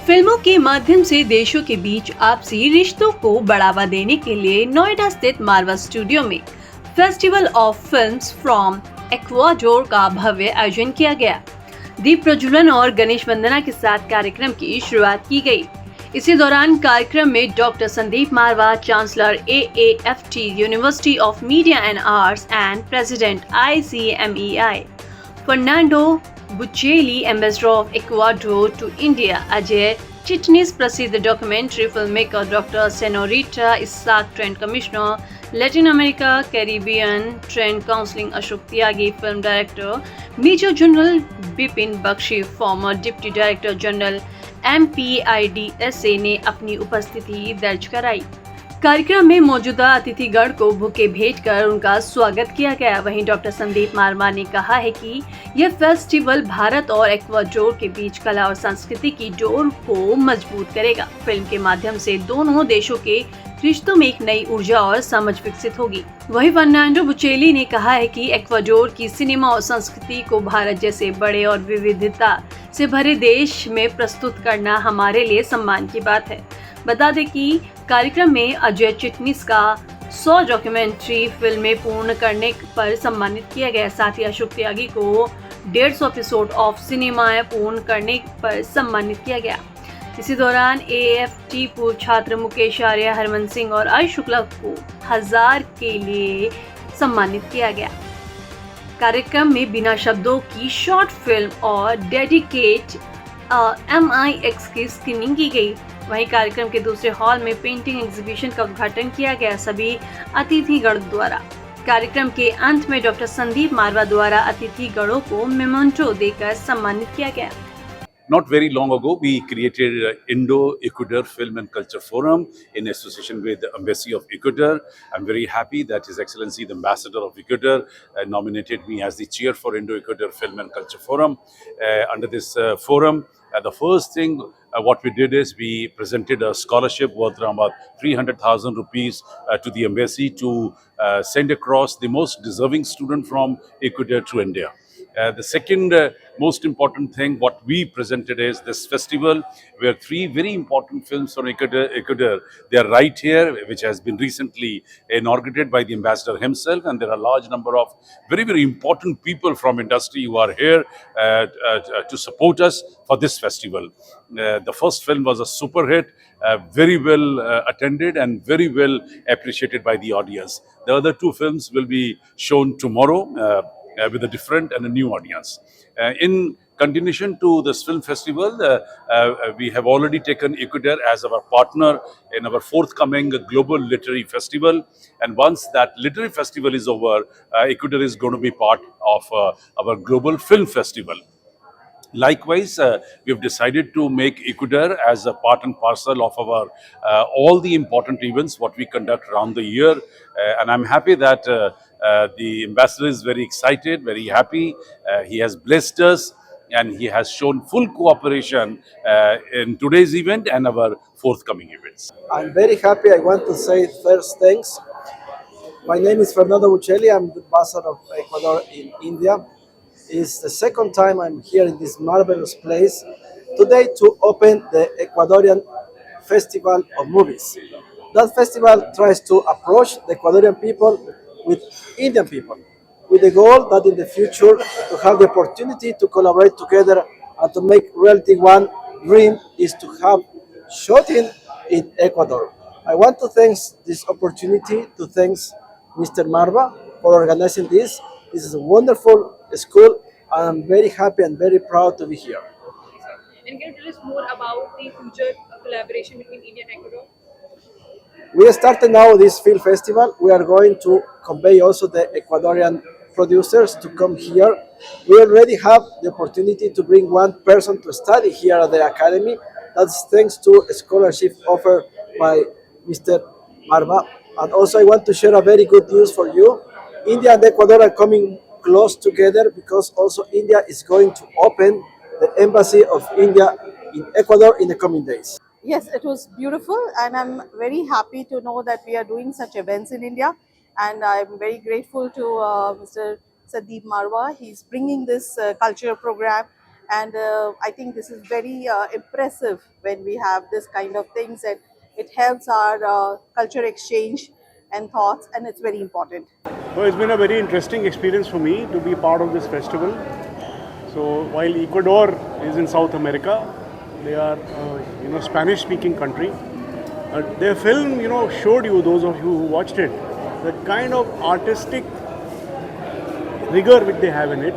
फिल्मों के माध्यम से देशों के बीच आपसी रिश्तों को बढ़ावा देने के लिए नोएडा स्थित मार्वा स्टूडियो में festival of films from Ecuador का भव्य आयोजन किया गया। दीप प्रज्वलन और गणेश वंदना के साथ कार्यक्रम की शुरुआत की गई। इसी दौरान कार्यक्रम में doctor Sandeep Marwah, chancellor AAFT university of media and arts and president ICMEI Fernando Bucheli, ambassador of Ecuador to India Ajay Chitnis, प्रसिद्ध documentary film maker doctor Senorita Isaac, trade commissioner Latin America Caribbean trade counselling Ashok Tyagi, film director major general Bipin Bakshi, former deputy director general MPIDSA ने अपनी उपस्थिति दर्ज कराई। कार्यक्रम में मौजूदा अतिथिगण को बुके भेंट कर उनका स्वागत किया गया। वहीं डॉक्टर संदीप मारवा ने कहा है कि यह फेस्टिवल भारत और एक्वाडोर के बीच कला और संस्कृति की डोर को मजबूत करेगा। फिल्म के माध्यम से दोनों देशों के रिश्तों में एक नई ऊर्जा और समझ विकसित होगी। वहीं फर्नांडो बुचेली ने कहा है कि एक्वाडोर की सिनेमा और संस्कृति को भारत जैसे बड़े और विविधता से भरे देश में प्रस्तुत करना हमारे लिए सम्मान की बात है। बता दें कि कार्यक्रम में अजय चिटनिस का 100 डॉक्यूमेंट्री फिल्में पूर्ण करने पर सम्मानित किया गया। साथ ही अशोक त्यागी को 150 एपिसोड ऑफ सिनेमा पूर्ण करने पर सम्मानित किया गया। इसी दौरान AAFT पूर्व छात्र मुकेश आर्य, हरमन सिंह और आयुष शुक्ला को 1000 के लिए सम्मानित किया गया। कार्यक्रम में बिना शब्दों की शॉर्ट फिल्म और डेडिकेट MIX की स्क्रीनिंग की गई। वहीं कार्यक्रम के दूसरे हॉल में पेंटिंग एग्जीबिशन का उद्घाटन किया गया सभी अतिथिगण द्वारा। कार्यक्रम के अंत में डॉक्टर संदीप मारवा द्वारा अतिथिगणों को मेमेंटो देकर सम्मानित किया गया। Not very long ago, we created Indo-Ecuador Film and Culture Forum in association with the Embassy of Ecuador. I'm very happy that His Excellency, the Ambassador of Ecuador, nominated me as the chair for Indo-Ecuador Film and Culture Forum. Under this forum, the first thing what we did is we presented a scholarship worth around about 300,000 rupees to the embassy to send across the most deserving student from Ecuador to India. The second most important thing what we presented is this festival where 3 very important films from Ecuador, they are right here, which has been recently inaugurated by the ambassador himself, and there are a large number of very, very important people from industry who are here to support us for this festival. The first film was a super hit, very well attended and very well appreciated by the audience. The other 2 films will be shown tomorrow with a different and a new audience. In continuation to this film festival, we have already taken Ecuador as our partner in our forthcoming global literary festival. And once that literary festival is over, Ecuador is going to be part of our global film festival. Likewise, we have decided to make Ecuador as a part and parcel of our all the important events what we conduct around the year, and I'm happy that the ambassador is very excited, very happy. He has blessed us, and he has shown full cooperation in today's event and our forthcoming events. I'm very happy. I want to say first thanks. My name is Fernando Buccelli. I'm the ambassador of Ecuador in India. It's the second time I'm here in this marvelous place today to open the Ecuadorian Festival of Movies. That festival tries to approach the Ecuadorian people with Indian people, with the goal that in the future to have the opportunity to collaborate together and to make reality one dream is to have shooting in Ecuador. I want to thank this opportunity to thank Mr. Marva for organizing this. This is a wonderful school, and I'm very happy and very proud to be here. And can you tell us more about the future collaboration between India and Ecuador? We started now this film festival. We are going to convey also the Ecuadorian producers to come here. We already have the opportunity to bring one person to study here at the academy. That's thanks to a scholarship offered by Mr. Marva. And also I want to share a very good news for you. India and Ecuador are coming close together because also India is going to open the embassy of India in Ecuador in the coming days. Yes, it was beautiful, and I'm very happy to know that we are doing such events in India. And I'm very grateful to Mr. Sandeep Marwa. He's bringing this culture program and I think this is very impressive when we have this kind of things, and it helps our culture exchange and thoughts, and it's very important. So it's been a very interesting experience for me to be part of this festival. So while Ecuador is in South America, they are Spanish-speaking country. Their film showed you, those of you who watched it, the kind of artistic rigor which they have in it,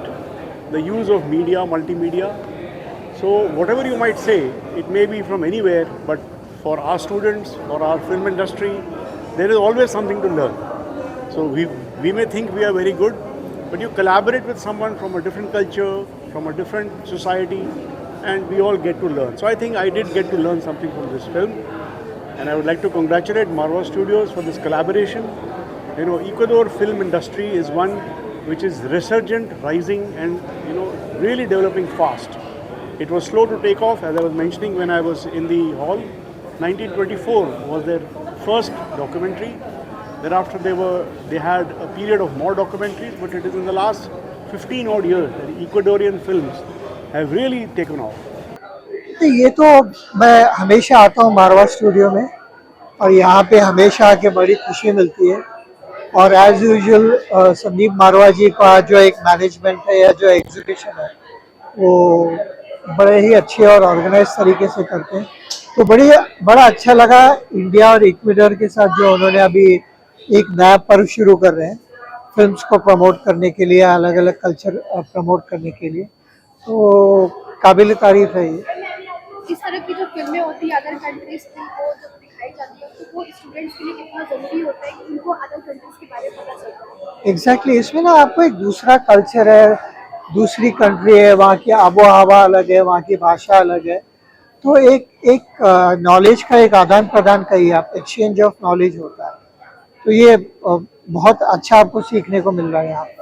the use of media, multimedia. So whatever you might say, it may be from anywhere, but for our students, for our film industry, there is always something to learn. So we may think we are very good, but you collaborate with someone from a different culture, from a different society, and we all get to learn. So I think I did get to learn something from this film, and I would like to congratulate Marva Studios for this collaboration. Ecuador film industry is one which is resurgent, rising, and really developing fast. It was slow to take off, as I was mentioning when I was in the hall. 1924 was their first documentary. Thereafter they had a period of more documentaries, but it is in the last 15 odd years that Ecuadorian films have really taken off. ये तो मैं हमेशा आता हूँ मारवा studio में, और यहाँ पे हमेशा आके बड़ी खुशी मिलती है। और एज यूजुअल संदीप मारवा जी का जो एक मैनेजमेंट है या जो एग्जीक्यूशन है वो बड़े ही अच्छे और ऑर्गेनाइज तरीके से करते हैं। तो बड़ा अच्छा लगा इंडिया और इक्वेडर के साथ जो उन्होंने अभी एक नया पर्व शुरू कर रहे हैं फिल्म्स को प्रमोट करने के लिए, अलग अलग कल्चर प्रमोट करने के लिए, तो काबिल तारीफ है ये। इस तरह की जो फिल्में होती है अदर कंट्रीज की वो जब दिखाई जाती है तो वो स्टूडेंट्स के लिए कितना ज़रूरी होता है कि उनको अदर कंट्रीज के बारे में पता चलता है। एग्जैक्टली इसमें ना आपको एक दूसरा कल्चर है, दूसरी कंट्री है, वहाँ की आबो हवा अलग है, वहाँ की भाषा अलग है, तो एक नॉलेज का एक आदान प्रदान का ही आप एक्सचेंज ऑफ नॉलेज होता है। तो ये बहुत अच्छा आपको सीखने को मिल रहा है यहाँ पर।